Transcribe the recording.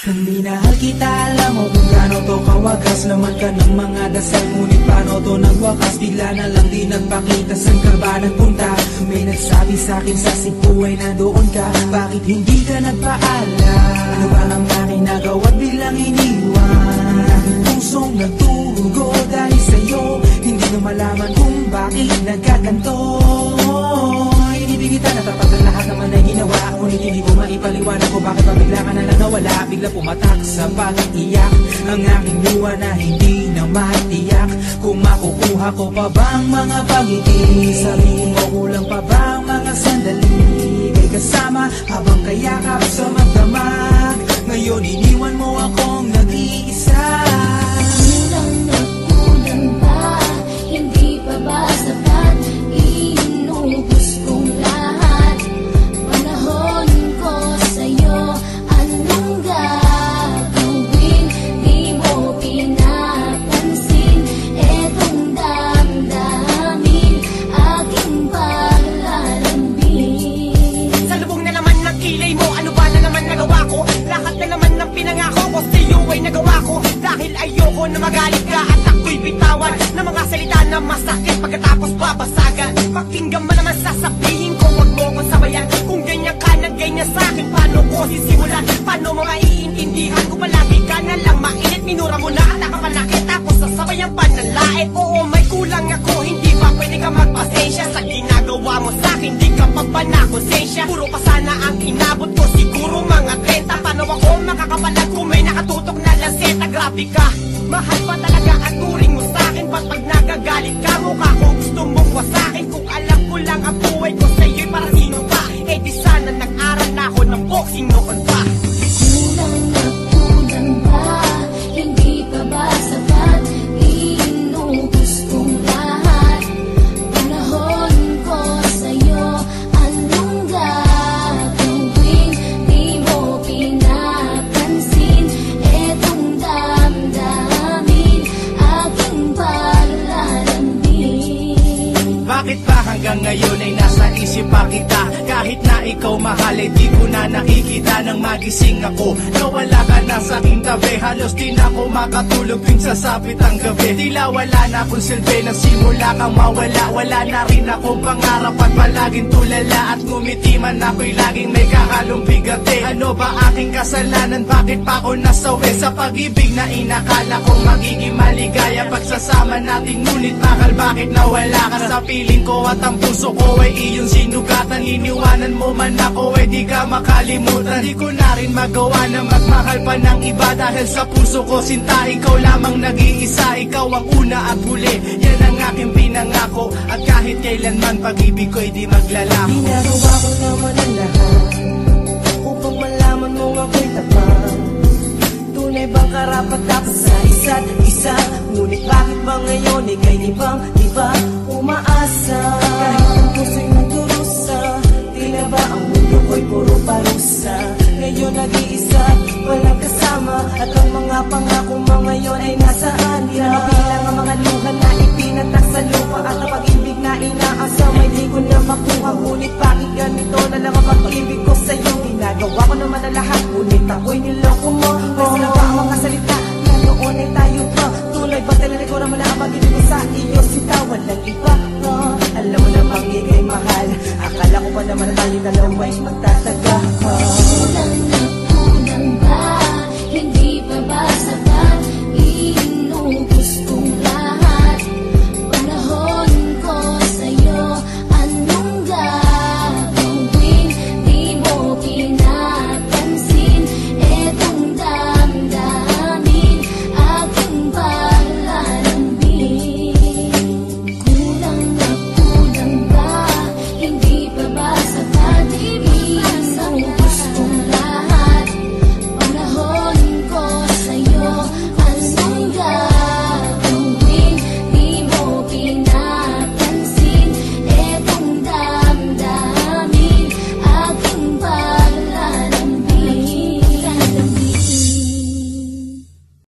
Kung minahal kita, alam mo kung gaano to kawagas. Laman ka ng mga dasal, ngunit paano to nagwakas? Bigla na lang di nagpakita, saan ka ba nagpunta? May nagsabi sa'kin sa Cebu ay nandoon ka. Bakit hindi ka nagpaalam? Ano ba nang aking nagawa't biglang iniwan? Aking pusong nagtugo dahil sa'yo, hindi na malaman kung bakit nagkaganto. Inibig kita na tapat ang lahat naman ay ginawa, ngunit hindi ko maipaliwanag kung bakit pa bigla ka na lang nawala. Bigla pumatak sa pag-iiyak ang aking luha na hindi na matiyak. Kung makukuha ko pa bang mga pangiti, sabihin mo kulang pa bang mga sandali, may kasama habang kayakap sa magdamag. Ngayon iniwan mo akong nag-iisa. Kulang na kulang ba? Hindi pa ba sapat? Inubos kong lahat. Panahon ko sa'yo, anong gagawin? Di mo pinapansin etong damdamin, aking paglalambing. Sa lubong na naman ng kilay mo, ano ba na naman nagawa ko? Lahat na naman ng pinangako ko sa'yo ay nagawa ko. Dahil ayoko na magalit ka at ako'y bitawan ng mga salita na masakit pagkatapos babasagan. Pakinggan mo naman sasabihin ko, wag mo ko sabayan. Kung ganyan ka na ganyan sa'kin, paano ko sisimulan? Paano mo maiintindihan kung palagi ka na lang mainit? Minura mo na at nakapanakit, tapos sasabayan pa ng lait. Oo, may kulang ako, hindi ba pwede ka magpasensya sa ginagawa mo sa'kin? Di ka pa ba na konsensya? Puro pa sana ang inabot ko, siguro mga 30. Paano ako makakapalag kung may nakatutok na lanseta? Grabe ka, mahal pa talaga ang turing mo sa'kin. Ba't pag nagagalit ka, mukha ko gusto mong wasakin? Kung alam ko lang ang buhay ko sa'yo'y para sino pa? Eh di sana nag-aral na ako ng boxing noon pa. Kulang na kulang ba? Hindi pa ba sapat? Inubos kong lahat. Panahon ko sa'yo, anong gagawin? Di mo pinapansin etong damdamin, aking paglalambing. Bakit ba hanggang ngayon ay nasa isip pa kita? Kahit na ikaw mahal ay di ko na nakikita. Nang magising ako, nawala ka na sa aking tabi. Halos di na ako makatulog tuwing sasapit ang gabi. Tila wala na akong silbi, nagsimula kang mawala. Wala na rin akong pangarap at palaging tulala. At ngumiti man ako'y laging may kahalong bigate. Ano ba aking kasalanan? Bakit pa ako nasawi sa pag-ibig na inakala kong magiging maligaya? Pagsasama natin ngunit bakal bakit nawala ka sa piling ko? At ang puso ko ay iyong sinugatan. Iniwanan mo man ako ay di ka makalimutan. Di ko na rin magawa na magmahal pa ng iba. Dahil sa puso ko sinta, ikaw lamang nag-iisa. Ikaw ang una at huli, yan ang aking pinangako. At kahit kailanman pag-ibig ko'y di maglalako. Ginagawa ko naman ang lahat upang malaman mo ako'y tapat. Tunay bang karapat dapat sa isa't isa? Ngunit bakit ba ngayon ika'y di ba umaasa? Kahit ang puso'y nagdurusa, tila ba ang mundo ko'y puro parusa? Ngayon nag-iisa, walang kasama, at ang mga pangako mo ngayon ay nasaan? Di na mabilang ang mga luha na ipinatak sa lupa, at ang pag-ibig na inaasam ay di ko na makuha. Ngunit bakit ganito na lang ang pag-ibig ko sa'yo? Ginagawa ko naman ang lahat, ngunit ako'y niloko mo. Pwede na ba ang mga salita na noon ay tayo pa? Tunay ba talaga ko naman ang pag-ibig ko sa iyo? Sinta, walang iba. Alam mo namang ika'y mahal, akala ko pa naman na tayo dalawa'y magtataga. Kulang